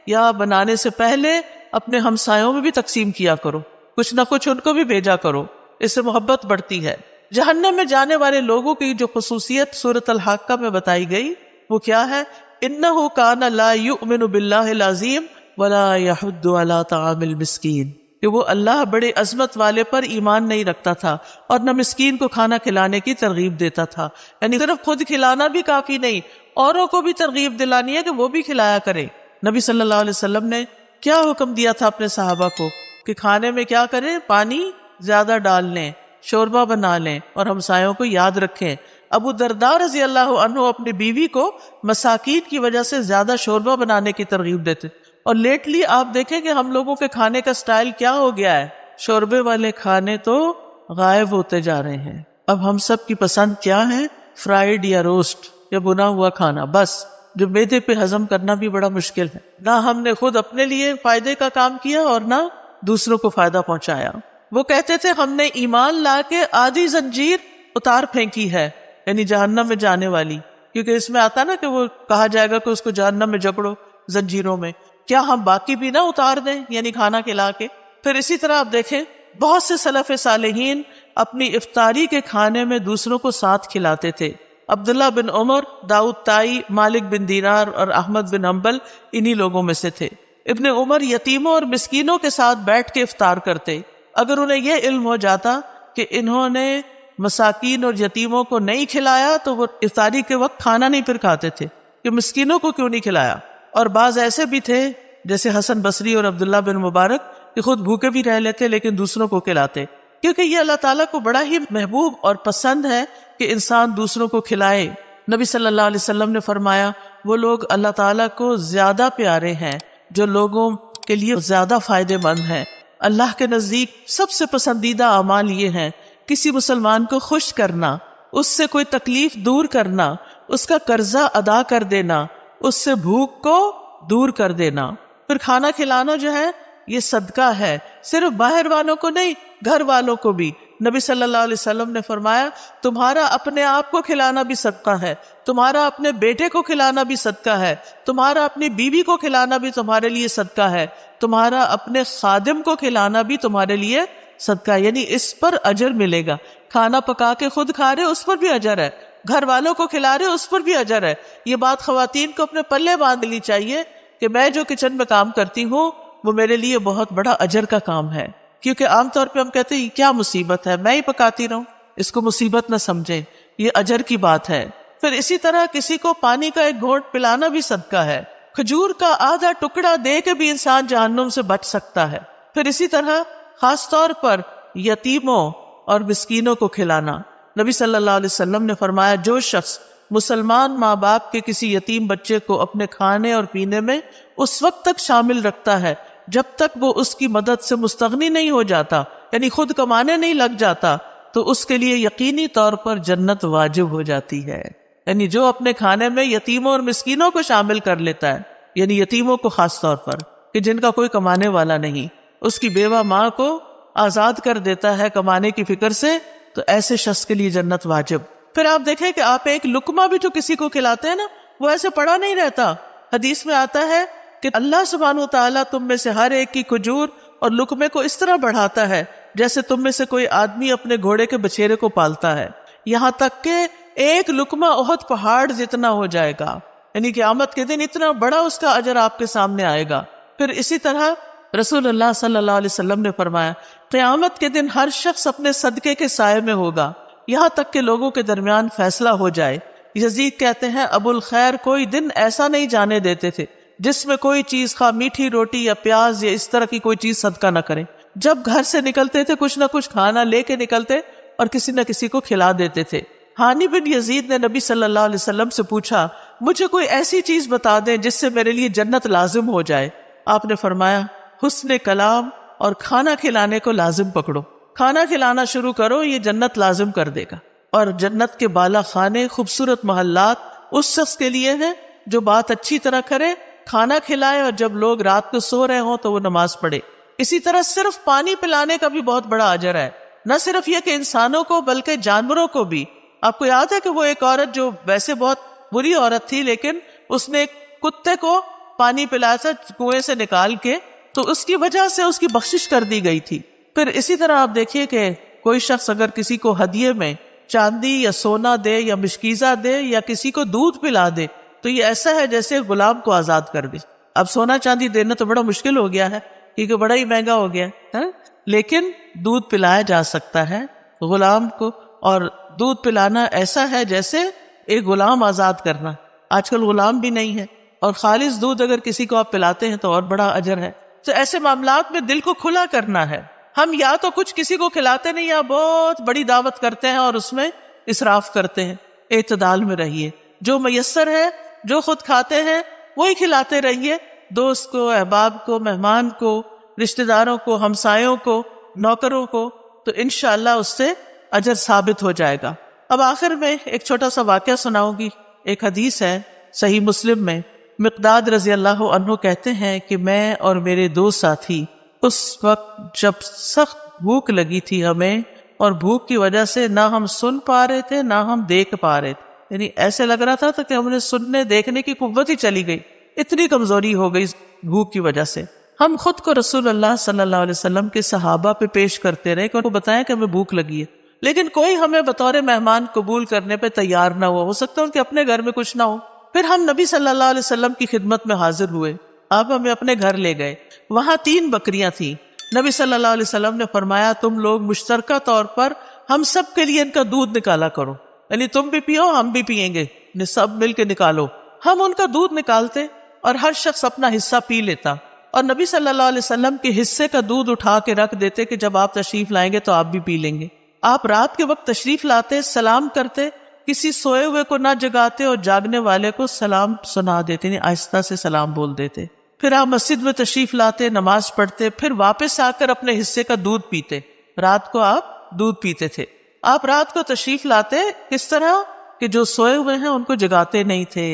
یا بنانے سے پہلے اپنے ہمسایوں میں بھی تقسیم کیا کرو، کچھ نہ کچھ ان کو بھی بھیجا کرو، اس سے محبت بڑھتی ہے. جہنم میں جانے والے لوگوں کی جو خصوصیت سورۃ الحاقہ میں بتائی گئی وہ کیا ہے؟ انہ کان لا یؤمن باللہ العظیم ولا یحض علی طعام المسکین، کہ وہ اللہ بڑے عظمت والے پر ایمان نہیں رکھتا تھا اور نہ مسکین کو کھانا کھلانے کی ترغیب دیتا تھا. یعنی صرف خود کھلانا بھی کافی نہیں، اوروں کو بھی ترغیب دلانی ہے کہ وہ بھی کھلایا کرے. نبی صلی اللہ علیہ وسلم نے کیا حکم دیا تھا اپنے صحابہ کو کہ کھانے میں کیا کریں؟ پانی زیادہ ڈال لیں، شوربہ بنا لیں اور ہمسایوں کو یاد رکھیں. ابو درداء رضی اللہ عنہ اپنی بیوی کو مساکین کی وجہ سے زیادہ شوربہ بنانے کی ترغیب دیتے. اور لیٹلی آپ دیکھیں کہ ہم لوگوں کے کھانے کا سٹائل کیا ہو گیا ہے، شوربے والے کھانے تو غائب ہوتے جا رہے ہیں. اب ہم سب کی پسند کیا ہے؟ فرائیڈ یا روسٹ یا بنا ہوا کھانا، بس جو معدے پہ ہضم کرنا بھی بڑا مشکل ہے. نہ ہم نے خود اپنے لیے فائدے کا کام کیا اور نہ دوسروں کو فائدہ پہنچایا. وہ کہتے تھے ہم نے ایمان لا کے آدھی زنجیر اتار پھینکی ہے، یعنی جہنم میں جانے والی، کیونکہ اس میں آتا نا کہ وہ کہا جائے گا کہ اس کو جہنم میں جکڑو زنجیروں میں. کیا ہم باقی بھی نہ اتار دیں، یعنی کھانا کھلا کے؟ پھر اسی طرح آپ دیکھیں بہت سے سلف صالحین اپنی افطاری کے کھانے میں دوسروں کو ساتھ کھلاتے تھے. عبداللہ بن عمر، داؤد طائی، مالک بن دینار اور احمد بن حنبل انہی لوگوں میں سے تھے. ابن عمر یتیموں اور مسکینوں کے ساتھ بیٹھ کے افطار کرتے. اگر انہیں یہ علم ہو جاتا کہ انہوں نے مساکین اور یتیموں کو نہیں کھلایا تو وہ افطاری کے وقت کھانا نہیں پھر کھاتے تھے کہ مسکینوں کو کیوں نہیں کھلایا. اور بعض ایسے بھی تھے جیسے حسن بصری اور عبداللہ بن مبارک کہ خود بھوکے بھی رہ لیتے لیکن دوسروں کو کھلاتے، کیونکہ یہ اللہ تعالیٰ کو بڑا ہی محبوب اور پسند ہے کہ انسان دوسروں کو کھلائے. نبی صلی اللہ علیہ وسلم نے فرمایا وہ لوگ اللہ تعالیٰ کو زیادہ پیارے ہیں جو لوگوں کے لیے زیادہ فائدے مند ہیں. اللہ کے نزدیک سب سے پسندیدہ اعمال یہ ہیں کسی مسلمان کو خوش کرنا، اس سے کوئی تکلیف دور کرنا، اس کا قرضہ ادا کر دینا، اس سے بھوک کو دور کر دینا. پھر کھانا کھلانا جو ہے یہ صدقہ ہے، صرف باہر والوں کو نہیں، گھر والوں کو بھی. نبی صلی اللہ علیہ وسلم نے فرمایا تمہارا اپنے آپ کو کھلانا بھی صدقہ ہے، تمہارا اپنے بیٹے کو کھلانا بھی صدقہ ہے، تمہارا اپنی بیوی کو کھلانا بھی تمہارے لیے صدقہ ہے، تمہارا اپنے خادم کو کھلانا بھی تمہارے لیے صدقہ، یعنی اس پر اجر ملے گا. کھانا پکا کے خود کھا رہے اس پر بھی اجر ہے، گھر والوں کو کھلا رہے اس پر بھی اجر ہے. یہ بات خواتین کو اپنے پلے باندھ لینی چاہیے کہ میں جو کچن میں کام کرتی ہوں وہ میرے لیے بہت بڑا اجر کا کام ہے. کیونکہ عام طور پہ ہم کہتے ہیں یہ کیا مصیبت ہے، میں ہی پکاتی رہوں، اس کو مصیبت نہ سمجھیں، یہ اجر کی بات ہے. پھر اسی طرح کسی کو پانی کا ایک گھونٹ پلانا بھی صدقہ ہے. کھجور کا آدھا ٹکڑا دے کے بھی انسان جہنم سے بچ سکتا ہے. پھر اسی طرح خاص طور پر یتیموں اور مسکینوں کو کھلانا. نبی صلی اللہ علیہ وسلم نے فرمایا جو شخص مسلمان ماں باپ کے کسی یتیم بچے کو اپنے کھانے اور پینے میں اس وقت تک شامل رکھتا ہے جب تک وہ اس کی مدد سے مستغنی نہیں ہو جاتا، یعنی خود کمانے نہیں لگ جاتا، تو اس کے لیے یقینی طور پر جنت واجب ہو جاتی ہے. یعنی جو اپنے کھانے میں یتیموں اور مسکینوں کو شامل کر لیتا ہے، یعنی یتیموں کو خاص طور پر کہ جن کا کوئی کمانے والا نہیں، اس کی بیوہ ماں کو آزاد کر دیتا ہے کمانے کی فکر سے، تو ایسے شخص کے لیے جنت واجب. پھر آپ دیکھیں کہ آپ ایک لقمہ بھی جو کسی کو کھلاتے ہیں نا، وہ ایسے پڑا نہیں رہتا. حدیث میں آتا ہے کہ اللہ سبحانہ وتعالیٰ تم میں سے ہر ایک کی کھجور اور لقمے کو اس طرح بڑھاتا ہے جیسے تم میں سے کوئی آدمی اپنے گھوڑے کے بچھیرے کو پالتا ہے، یہاں تک کہ ایک لقمہ احد پہاڑ جتنا ہو جائے گا. یعنی قیامت کے دن اتنا بڑا اس کا اجر آپ کے سامنے آئے گا. پھر اسی طرح رسول اللہ صلی اللہ علیہ وسلم نے فرمایا قیامت کے دن ہر شخص اپنے صدقے کے سائے میں ہوگا یہاں تک کہ لوگوں کے درمیان فیصلہ ہو جائے. یزید کہتے ہیں ابو الخیر کوئی دن ایسا نہیں جانے دیتے تھے جس میں کوئی چیز خواہ میٹھی روٹی یا پیاز یا اس طرح کی کوئی چیز صدقہ نہ کرے. جب گھر سے نکلتے تھے کچھ نہ کچھ کھانا لے کے نکلتے اور کسی نہ کسی کو کھلا دیتے تھے. ہانی بن یزید نے نبی صلی اللہ علیہ وسلم سے پوچھا مجھے کوئی ایسی چیز بتا دیں جس سے میرے لیے جنت لازم ہو جائے. آپ نے فرمایا حسن کلام اور کھانا کھلانے کو لازم پکڑو. کھانا کھلانا شروع کرو، یہ جنت لازم کر دے گا. اور جنت کے بالا خانے، خوبصورت محلات اس شخص کے لیے ہیں جو بات اچھی طرح کرے، کھانا کھلائے، اور جب لوگ رات کو سو رہے ہوں تو وہ نماز پڑھے. اسی طرح صرف پانی پلانے کا بھی بہت بڑا اجر ہے. نہ صرف یہ کہ انسانوں کو بلکہ جانوروں کو بھی. آپ کو یاد ہے کہ وہ ایک عورت جو ویسے بہت بری عورت تھی لیکن اس نے ایک کتے کو پانی پلایا تھا کنویں سے نکال کے، تو اس کی وجہ سے اس کی بخشش کر دی گئی تھی. پھر اسی طرح آپ دیکھیے کہ کوئی شخص اگر کسی کو ہدیے میں چاندی یا سونا دے یا مشکیزہ دے یا کسی کو دودھ پلا دے تو یہ ایسا ہے جیسے غلام کو آزاد کر دے. اب سونا چاندی دینا تو بڑا مشکل ہو گیا ہے کیونکہ بڑا ہی مہنگا ہو گیا ہے، لیکن دودھ پلایا جا سکتا ہے غلام کو. اور دودھ پلانا ایسا ہے جیسے ایک غلام آزاد کرنا. آج کل غلام بھی نہیں ہے، اور خالص دودھ اگر کسی کو آپ پلاتے ہیں تو اور بڑا اجر ہے. تو ایسے معاملات میں دل کو کھلا کرنا ہے. ہم یا تو کچھ کسی کو کھلاتے نہیں یا بہت بڑی دعوت کرتے ہیں اور اس میں اسراف کرتے ہیں. اعتدال میں رہیے، جو میسر ہے، جو خود کھاتے ہیں وہی کھلاتے رہیے. دوست کو، احباب کو، مہمان کو، رشتہ داروں کو، ہمسایوں کو، نوکروں کو، تو انشاءاللہ اس سے اجر ثابت ہو جائے گا. اب آخر میں ایک چھوٹا سا واقعہ سناؤں گی. ایک حدیث ہے صحیح مسلم میں، مقداد رضی اللہ عنہ کہتے ہیں کہ میں اور میرے دو ساتھی اس وقت جب سخت بھوک لگی تھی ہمیں، اور بھوک کی وجہ سے نہ ہم سن پا رہے تھے نہ ہم دیکھ پا رہے تھے. یعنی ایسے لگ رہا تھا کہ ہم نے سننے دیکھنے کی قوت ہی چلی گئی، اتنی کمزوری ہو گئی بھوک کی وجہ سے. ہم خود کو رسول اللہ صلی اللہ علیہ وسلم کے صحابہ پہ پیش کرتے رہے کہ ان کو بتائیں کہ ہمیں بھوک لگی ہے، لیکن کوئی ہمیں بطور مہمان قبول کرنے پہ تیار نہ ہو سکتا ان کے اپنے گھر میں کچھ نہ ہو. پھر ہم نبی صلی اللہ علیہ وسلم کی خدمت میں حاضر ہوئے. آپ ہمیں اپنے گھر لے گئے. وہاں 3 بکریاں تھیں. نبی صلی اللہ علیہ وسلم نے فرمایا تم لوگ مشترکہ طور پر ہم سب کے لیے ان کا دودھ نکالا کرو، یعنی تم بھی پیو ہم بھی پیئیں گے، سب مل کے نکالو. ہم ان کا دودھ نکالتے اور ہر شخص اپنا حصہ پی لیتا، اور نبی صلی اللہ علیہ وسلم کے حصے کا دودھ اٹھا کے رکھ دیتے کہ جب آپ تشریف لائیں گے تو آپ بھی پی لیں گے. آپ رات کے وقت تشریف لاتے، سلام کرتے، کسی سوئے ہوئے کو نہ جگاتے اور جاگنے والے کو سلام سنا دیتے، یعنی آہستہ سے سلام بول دیتے. پھر آپ مسجد میں تشریف لاتے، نماز پڑھتے، پھر واپس آ کر اپنے حصے کا دودھ پیتے. رات کو آپ دودھ پیتے تھے. آپ رات کو تشریف لاتے کس طرح کہ جو سوئے ہوئے ہیں ان کو جگاتے نہیں تھے.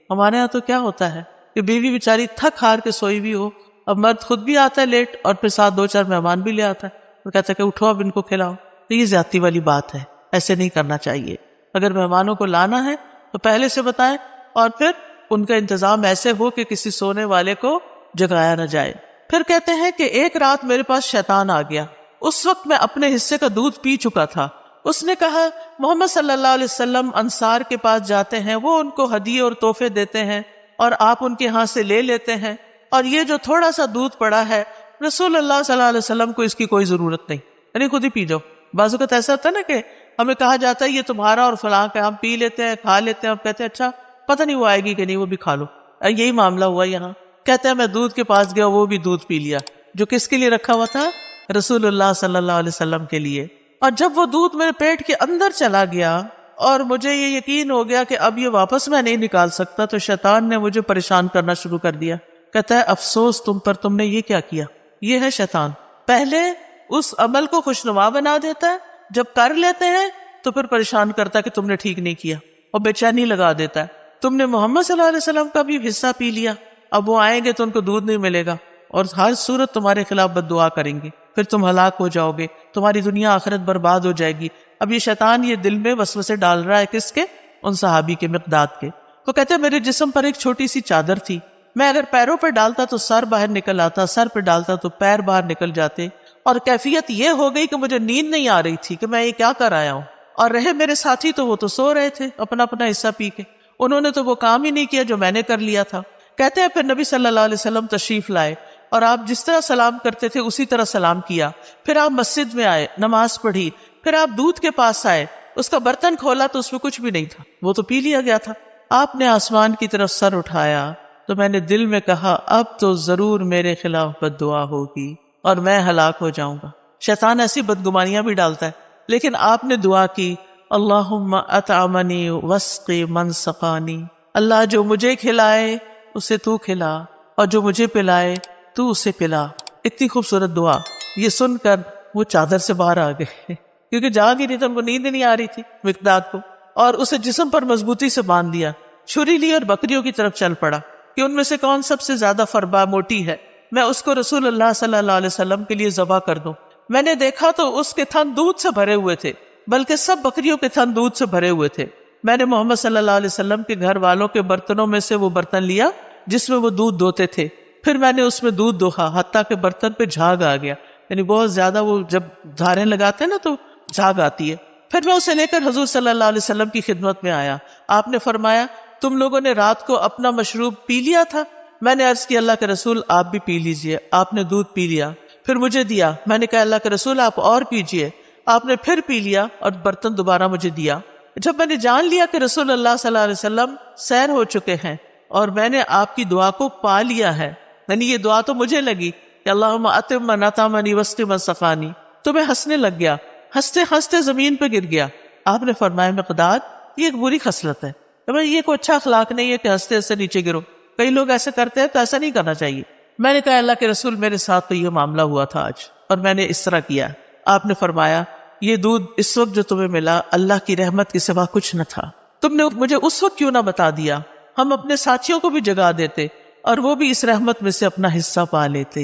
ہمارے ہاں تو کیا ہوتا ہے کہ بیوی بیچاری تھک ہار کے سوئی بھی ہو، اب مرد خود بھی آتا ہے لیٹ اور پھر ساتھ 2-4 مہمان بھی لے آتا ہے، وہ کہتا ہے کہ اٹھو اب ان کو کھلاؤ. تو یہ زیادتی والی بات ہے، ایسے نہیں کرنا چاہیے. اگر مہمانوں کو لانا ہے تو پہلے سے بتائیں، اور پھر ان کا انتظام ایسے ہو کہ کسی سونے والے کو جگایا نہ جائے. پھر کہتے ہیں کہ ایک رات میرے پاس شیطان آ گیا. اس وقت میں اپنے حصے کا دودھ پی چکا تھا۔ اس نے کہا محمد صلی اللہ علیہ وسلم انصار کے پاس جاتے ہیں، وہ ان کو ہدیے اور تحفے دیتے ہیں اور آپ ان کے ہاں سے لے لیتے ہیں، اور یہ جو تھوڑا سا دودھ پڑا ہے رسول اللہ صلی اللہ علیہ وسلم کو اس کی کوئی ضرورت نہیں، یعنی خود ہی پی جاؤ۔ بعض اوقات ایسا ہوتا ہے نا کہ ہمیں کہا جاتا ہے یہ تمہارا اور فلاں کا، ہم پی لیتے ہیں، کھا لیتے ہیں، ہم کہتے ہیں اچھا پتہ نہیں وہ آئے گی کہ نہیں، وہ بھی کھا لو۔ یہی معاملہ ہوا یہاں، کہتے ہیں میں دودھ کے پاس گیا، وہ بھی دودھ پی لیا جو کس کے لیے رکھا ہوا تھا؟ رسول اللہ صلی اللہ علیہ وسلم کے لیے۔ اور جب وہ دودھ میرے پیٹ کے اندر چلا گیا اور مجھے یہ یقین ہو گیا کہ اب یہ واپس میں نہیں نکال سکتا، تو شیطان نے مجھے پریشان کرنا شروع کر دیا۔ کہتا ہے افسوس تم پر، تم نے یہ کیا کیا۔ یہ ہے شیطان، پہلے اس عمل کو خوشنما بنا دیتا ہے، جب کر لیتے ہیں تو پھر پریشان کرتا ہے کہ تم نے ٹھیک نہیں کیا، اور بے چینی لگا دیتا ہے۔ تم نے محمد صلی اللہ علیہ وسلم کا بھی حصہ پی لیا، اب وہ آئیں گے تو ان کو دودھ نہیں ملے گا، اور ہر صورت تمہارے خلاف بد دعا کریں گے، پھر تم ہلاک ہو جاؤ گے، تمہاری دنیا آخرت برباد ہو جائے گی۔ اب یہ شیطان یہ دل میں وسوسے ڈال رہا ہے، کس کے؟ ان صحابی کے، مقداد کے۔ وہ کہتے ہیں میرے جسم پر ایک چھوٹی سی چادر تھی، میں اگر پیروں پہ ڈالتا تو سر باہر نکل آتا، سر پہ ڈالتا تو پیر باہر نکل جاتے، اور کیفیت یہ ہو گئی کہ مجھے نیند نہیں آ رہی تھی کہ میں یہ کیا کر آیا ہوں۔ اور رہے میرے ساتھی تو وہ تو سو رہے تھے اپنا اپنا حصہ پی کے، انہوں نے تو وہ کام ہی نہیں کیا جو میں نے کر لیا تھا۔ کہتے ہیں پھر نبی صلی اللہ علیہ وسلم تشریف لائے، اور آپ جس طرح سلام کرتے تھے اسی طرح سلام کیا۔ پھر آپ مسجد میں آئے، نماز پڑھی، پھر آپ دودھ کے پاس آئے، اس کا برتن کھولا تو اس میں کچھ بھی نہیں تھا، وہ تو پی لیا گیا تھا۔ آپ نے آسمان کی طرف سر اٹھایا تو میں نے دل میں کہا اب تو ضرور میرے خلاف بد دعا ہوگی اور میں ہلاک ہو جاؤں گا۔ شیطان ایسی بدگمانیاں بھی ڈالتا ہے، لیکن آپ نے دعا کی اللہم اطعمنی واسقی من سقانی، اللہ جو مجھے کھلائے اسے تو کھلا، اور جو مجھے پلائے تو اسے پلا۔ اتنی خوبصورت دعا، یہ سن کر وہ چادر سے باہر آ گئے کیونکہ جاگ ہی نہیں تھا، ان کو نیند نہیں آ رہی تھی مقداد کو، اور اسے جسم پر مضبوطی سے باندھ دیا، چھری لی اور بکریوں کی طرف چل پڑا کہ ان میں سے کون سب سے زیادہ فربا موٹی ہے، میں اس کو رسول اللہ صلی اللہ علیہ وسلم کے لیے ذبح کر دوں۔ میں نے دیکھا تو اس کے تھن دودھ سے بھرے ہوئے تھے، بلکہ سب بکریوں کے تھن دودھ سے بھرے ہوئے تھے۔ میں نے محمد صلی اللہ علیہ وسلم کے گھر والوں کے برتنوں میں سے وہ برتن لیا جس میں وہ دودھ دوتے تھے، پھر میں نے اس میں دودھ دوہا حتیٰ کہ برتن پہ جھاگ آ گیا، یعنی بہت زیادہ وہ جب دھاریں لگاتے ہیں نا تو جھاگ آتی ہے۔ پھر میں اسے لے کر حضور صلی اللہ علیہ وسلم کی خدمت میں آیا، آپ نے فرمایا تم لوگوں نے رات کو اپنا مشروب پی لیا تھا؟ میں نے عرض کی اللہ کے رسول آپ بھی پی لیجئے۔ آپ نے دودھ پی لیا، پھر مجھے دیا، میں نے کہا اللہ کے رسول آپ اور پیجئے۔ آپ نے پھر پی لیا اور برتن دوبارہ مجھے دیا۔ جب میں نے جان لیا کہ رسول اللہ صلی اللہ علیہ وسلم سیر ہو چکے ہیں اور میں نے آپ کی دعا کو پا لیا ہے، یعنی یہ دعا تو مجھے لگی کہ اللہم اتم من اطعمنی واسقی من سقانی، تو میں ہنسنے لگ گیا، ہنستے ہنستے زمین پہ گر گیا۔ آپ نے فرمایا مقداد یہ ایک بری خصلت ہے، یہ کوئی اچھا اخلاق نہیں ہے کہ ہنستے ہنستے نیچے گرو، کئی لوگ ایسے کرتے ہیں تو ایسا نہیں کرنا چاہیے۔ میں نے کہا اللہ کے رسول میرے ساتھ تو یہ معاملہ ہوا تھا آج اور میں نے اس طرح کیا۔ آپ نے فرمایا یہ دودھ اس وقت جو تمہیں ملا اللہ کی رحمت کے سوا کچھ نہ تھا، تم نے مجھے اس وقت کیوں نہ بتا دیا، ہم اپنے ساتھیوں کو بھی جگا دیتے اور وہ بھی اس رحمت میں سے اپنا حصہ پا لیتے۔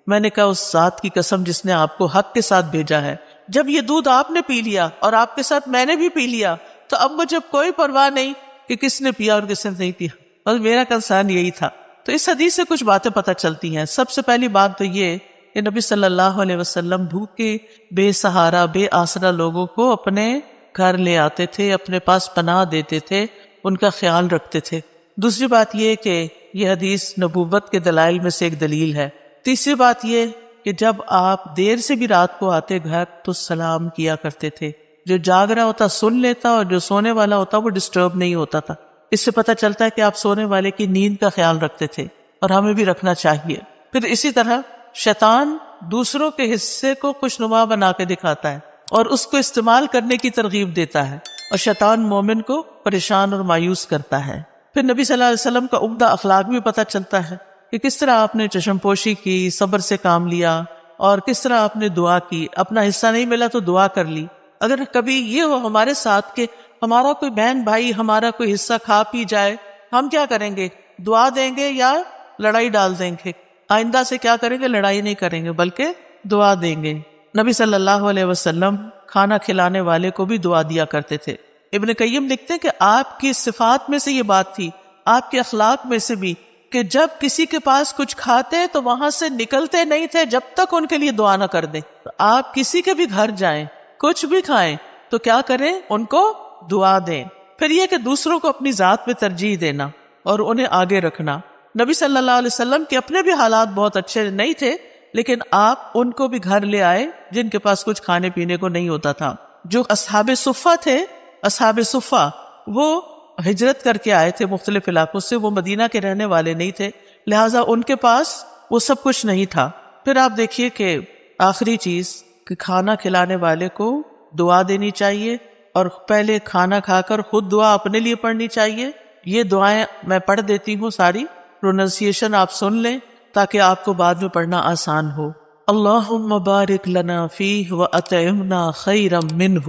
میں نے کہا اس ذات کی قسم جس نے آپ کو حق کے ساتھ بھیجا ہے، جب یہ دودھ آپ نے پی لیا اور آپ کے ساتھ میں نے بھی پی لیا تو اب مجھے کوئی پرواہ نہیں کہ کس نے پیا اور کس نے نہیں پیا، اور میرا کنسرن یہی تھا۔ تو اس حدیث سے کچھ باتیں پتہ چلتی ہیں۔ سب سے پہلی بات تو یہ کہ نبی صلی اللہ علیہ وسلم بھوکے، بے سہارا، بے آسرا لوگوں کو اپنے گھر لے آتے تھے، اپنے پاس پناہ دیتے تھے، ان کا خیال رکھتے تھے۔ دوسری بات یہ کہ یہ حدیث نبوت کے دلائل میں سے ایک دلیل ہے۔ تیسری بات یہ کہ جب آپ دیر سے بھی رات کو آتے گھر تو سلام کیا کرتے تھے، جو جاگ رہا ہوتا سن لیتا اور جو سونے والا ہوتا وہ ڈسٹرب نہیں ہوتا تھا۔ اس سے پتہ چلتا ہے کہ آپ سونے والے کی نیند کا خیال رکھتے تھے، اور ہمیں بھی رکھنا چاہیے۔ پھر اسی طرح شیطان دوسروں کے حصے کو خوشنما بنا کے دکھاتا ہے اور اس کو استعمال کرنے کی ترغیب دیتا ہے، اور شیطان مومن کو پریشان اور مایوس کرتا ہے۔ پھر نبی صلی اللہ علیہ وسلم کا عمدہ اخلاق بھی پتہ چلتا ہے کہ کس طرح آپ نے چشم پوشی کی، صبر سے کام لیا، اور کس طرح آپ نے دعا کی، اپنا حصہ نہیں ملا تو دعا کر لی۔ اگر کبھی یہ ہو ہمارے ساتھ کہ ہمارا کوئی بہن بھائی ہمارا کوئی حصہ کھا پی جائے، ہم کیا کریں گے؟ دعا دیں گے یا لڑائی ڈال دیں گے؟ آئندہ سے کیا کریں گے؟ لڑائی نہیں کریں گے بلکہ دعا دیں گے۔ نبی صلی اللہ علیہ وسلم کھانا کھلانے والے کو بھی دعا دیا کرتے تھے۔ ابن قیم لکھتے ہیں کہ آپ کی صفات میں سے یہ بات تھی، آپ کے اخلاق میں سے بھی کہ جب کسی کے پاس کچھ کھاتے تو وہاں سے نکلتے نہیں تھے جب تک ان کے لیے دعا نہ کر دیں. تو آپ کسی کے بھی گھر جائیں، کچھ بھی کھائیں تو کیا کریں؟ ان کو دعا دیں. پھر یہ کہ دوسروں کو اپنی ذات میں ترجیح دینا اور انہیں آگے رکھنا. نبی صلی اللہ علیہ وسلم کے اپنے بھی حالات بہت اچھے نہیں تھے، لیکن آپ ان کو بھی گھر لے آئے جن کے پاس کچھ کھانے پینے کو نہیں ہوتا تھا. جو اصحاب صفہ تھے، اصحاب صفہ وہ ہجرت کر کے آئے تھے مختلف علاقوں سے، وہ مدینہ کے رہنے والے نہیں تھے، لہٰذا ان کے پاس وہ سب کچھ نہیں تھا. پھر آپ دیکھیے کہ آخری چیز کہ کھانا کھلانے والے کو دعا دینی چاہیے، اور پہلے کھانا کھا کر خود دعا اپنے لیے پڑھنی چاہیے. یہ دعائیں میں پڑھ دیتی ہوں، ساری پروننسیشن آپ سن لیں تاکہ آپ کو بعد میں پڑھنا آسان ہو. اللہم بارک لنا فیہ واطعمنا خیرا منہ.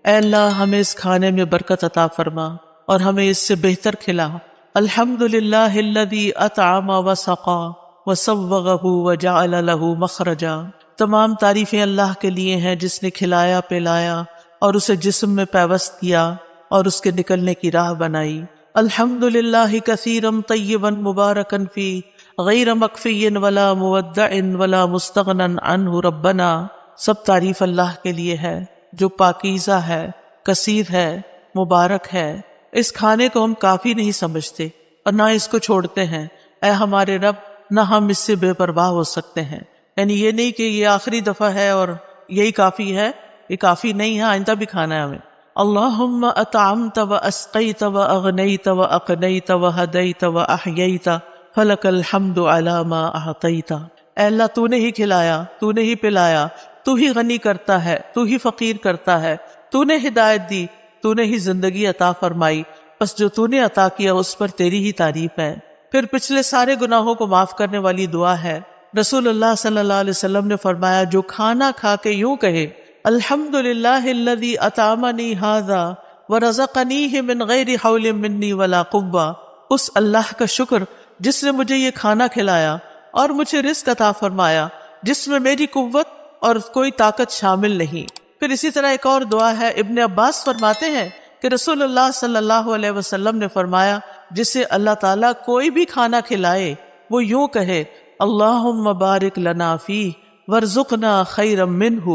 اے اللہ ہمیں اس کھانے میں برکت عطا فرما اور ہمیں اس سے بہتر کھلا. الحمدللہ الذی اطعم وسقا وسوغہ وجعل لہ مخرجا. تمام تعریفیں اللہ کے لیے ہیں جس نے کھلایا پلایا اور اسے جسم میں پیوست کیا اور اس کے نکلنے کی راہ بنائی. الحمدللہ کثیرا طیبا مبارکا فی غیر مکفی ولا مودع ولا مستغنا عنہ ربنا. سب تعریف اللہ کے لیے ہے جو پاکیزہ ہے، کثیر ہے، مبارک ہے. اس کھانے کو ہم کافی نہیں سمجھتے اور نہ اس کو چھوڑتے ہیں. اے ہمارے رب، نہ ہم اس سے بے پرواہ ہو سکتے ہیں. یعنی یہ نہیں کہ یہ آخری دفعہ ہے اور یہی کافی ہے، یہ کافی نہیں ہے، آئندہ بھی کھانا ہے ہمیں. اللہم اطعمت واسقیت واغنیت واقنیت وہدیت واحییت فلک الحمد علی ما اعطیت. اے اللہ تو نے ہی کھلایا، تو نے ہی پلایا، تو ہی غنی کرتا ہے، تو ہی فقیر کرتا ہے، تو نے ہدایت دی، تو نے ہی زندگی عطا فرمائی، بس جو تو نے عطا کیا اس پر تیری ہی تعریف ہے. پھر پچھلے سارے گناہوں کو معاف کرنے والی دعا ہے. رسول اللہ صلی اللہ علیہ وسلم نے فرمایا جو کھانا کھا کے یوں کہے الحمدللہ الذی اطعمنی ھذا ورزقنیہ من غیر حول منی ولا قوہ. اس اللہ کا شکر جس نے مجھے یہ کھانا کھلایا اور مجھے رزق عطا فرمایا جس میں میری قوت اور کوئی طاقت شامل نہیں. پھر اسی طرح ایک اور دعا ہے. ابن عباس فرماتے ہیں کہ رسول اللہ صلی اللہ علیہ وسلم نے فرمایا جسے اللہ تعالیٰ کوئی بھی کھانا کھلائے وہ یوں کہے اللہم بارک لنا فیہ وارزقنا خیرا منہ.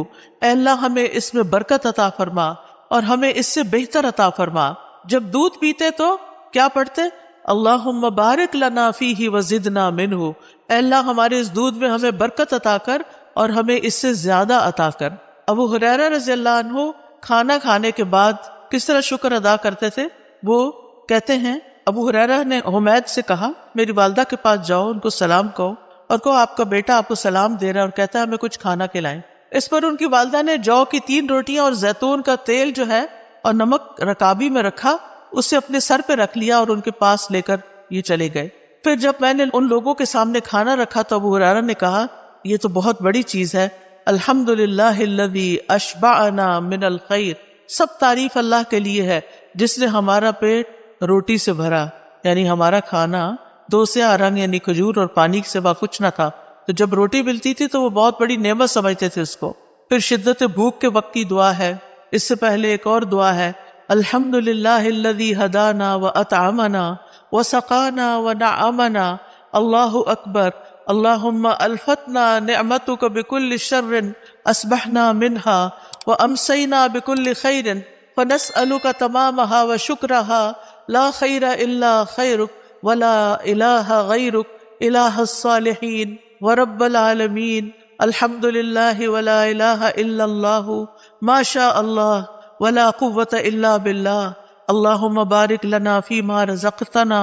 اے اللہ ہمیں اس میں برکت عطا فرما اور ہمیں اس سے بہتر عطا فرما. جب دودھ پیتے تو کیا پڑھتے؟ اللہم بارک لنا فیہ وزدنا منہ. اے اللہ ہمارے اس دودھ میں ہمیں برکت عطا کر اور ہمیں اس سے زیادہ عطا کر. ابو ہریرہ رضی اللہ عنہ کھانا کھانے کے بعد کس طرح شکر ادا کرتے تھے؟ وہ کہتے ہیں ابو ہریرہ نے حمید سے کہا میری والدہ کے پاس جاؤ، ان کو سلام کہو اور کہو آپ کا بیٹا آپ کو سلام دے رہا ہے اور کہتا ہے ہمیں کچھ کھانا کھلائیں. اس پر ان کی والدہ نے جو کی 3 روٹیاں اور زیتون کا تیل جو ہے اور نمک رکابی میں رکھا، اسے اپنے سر پہ رکھ لیا اور ان کے پاس لے کر یہ چلے گئے. پھر جب میں نے ان لوگوں کے سامنے کھانا رکھا تو ابو ہریرہ نے کہا یہ تو بہت بڑی چیز ہے. الحمدللہ الذی اشبعنا من الخیر. سب تعریف اللہ کے لیے ہے جس نے ہمارا پیٹ روٹی سے بھرا، یعنی ہمارا کھانا 2 سیاہ رنگ یعنی کھجور اور پانی کے سوا کچھ نہ تھا. تو جب روٹی ملتی تھی تو وہ بہت بڑی نعمت سمجھتے تھے اس کو. پھر شدت بھوک کے وقت کی دعا ہے. اس سے پہلے ایک اور دعا ہے الحمدللہ الذی ہدانا واطعمنا وسقانا ونعمنا. اللہ اکبر. اللہم الفتنا نعمتک بکل شر اصبحنا منها وامسینا بکل خیر فنسألک تمامها وشکرها لا خیر الا خیرک ولا الہ غیرک الہ الصالحین ورب العالمین. الحمدللہ ولا الہ الا اللہ ما شاء اللہ ولا قوة الا باللہ. اللہم بارک لنا فیما رزقتنا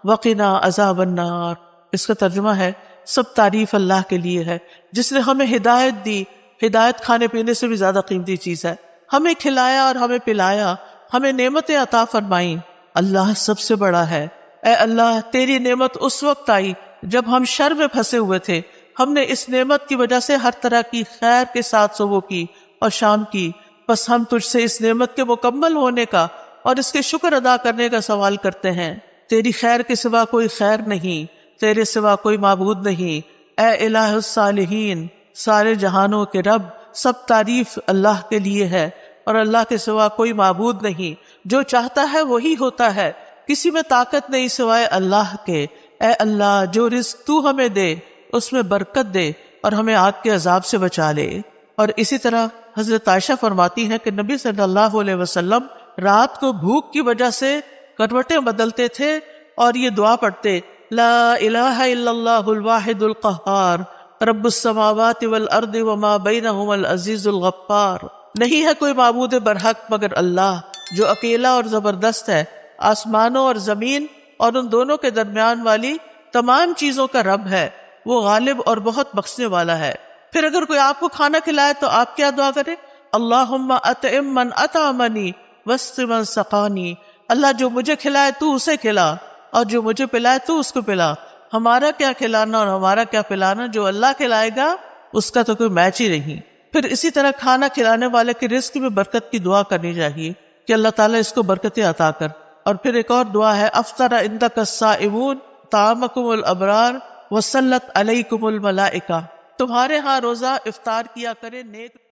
وقنا عذاب النار. اس کا ترجمہ ہے سب تعریف اللہ کے لیے ہے جس نے ہمیں ہدایت دی. ہدایت کھانے پینے سے بھی زیادہ قیمتی چیز ہے. ہمیں کھلایا اور ہمیں پلایا، ہمیں نعمتیں عطا فرمائیں. اللہ سب سے بڑا ہے. اے اللہ تیری نعمت اس وقت آئی جب ہم شر میں پھنسے ہوئے تھے. ہم نے اس نعمت کی وجہ سے ہر طرح کی خیر کے ساتھ صبح کی اور شام کی. بس ہم تجھ سے اس نعمت کے مکمل ہونے کا اور اس کے شکر ادا کرنے کا سوال کرتے ہیں. تیری خیر کے سوا کوئی خیر نہیں، تیرے سوا کوئی معبود نہیں. اے الہ الصالحین، سارے جہانوں کے رب، سب تعریف اللہ کے لیے ہے اور اللہ کے سوا کوئی معبود نہیں. جو چاہتا ہے وہی ہوتا ہے، کسی میں طاقت نہیں سوائے اللہ کے. اے اللہ جو رزق تو ہمیں دے اس میں برکت دے اور ہمیں آگ کے عذاب سے بچا لے۔ اور اسی طرح حضرت عائشہ فرماتی ہیں کہ نبی صلی اللہ علیہ وسلم رات کو بھوک کی وجہ سے کروٹیں بدلتے تھے اور یہ دعا پڑھتے، لا الہ الا اللہ الواحد القہار رب السماوات والارض وما بینہما العزیز الغفار۔ نہیں ہے کوئی معبود برحق مگر اللہ جو اکیلا اور زبردست ہے، آسمانوں اور زمین اور ان دونوں کے درمیان والی تمام چیزوں کا رب ہے، وہ غالب اور بہت بخشنے والا ہے۔ پھر اگر کوئی آپ کو کھانا کھلائے تو آپ کیا دعا کریں؟ اللہم اطعم من اطعمنی واسق من سقانی، اللہ جو مجھے کھلائے تو اسے کھلا اور جو مجھے پلائے تو اس کو پلا۔ ہمارا کیا کھلانا اور ہمارا کیا پلانا، جو اللہ کھلائے گا اس کا تو کوئی میچ ہی نہیں۔ پھر اسی طرح کھانا کھلانے والے کے رزق میں برکت کی دعا کرنی چاہیے کہ اللہ تعالیٰ اس کو برکتیں عطا کر۔ اور پھر ایک اور دعا ہے، افطر عندک الصائمون طعامکم الابرار وسلط علیکم الملائکہ، تمہارے ہاں روزہ افطار کیا کرے نیک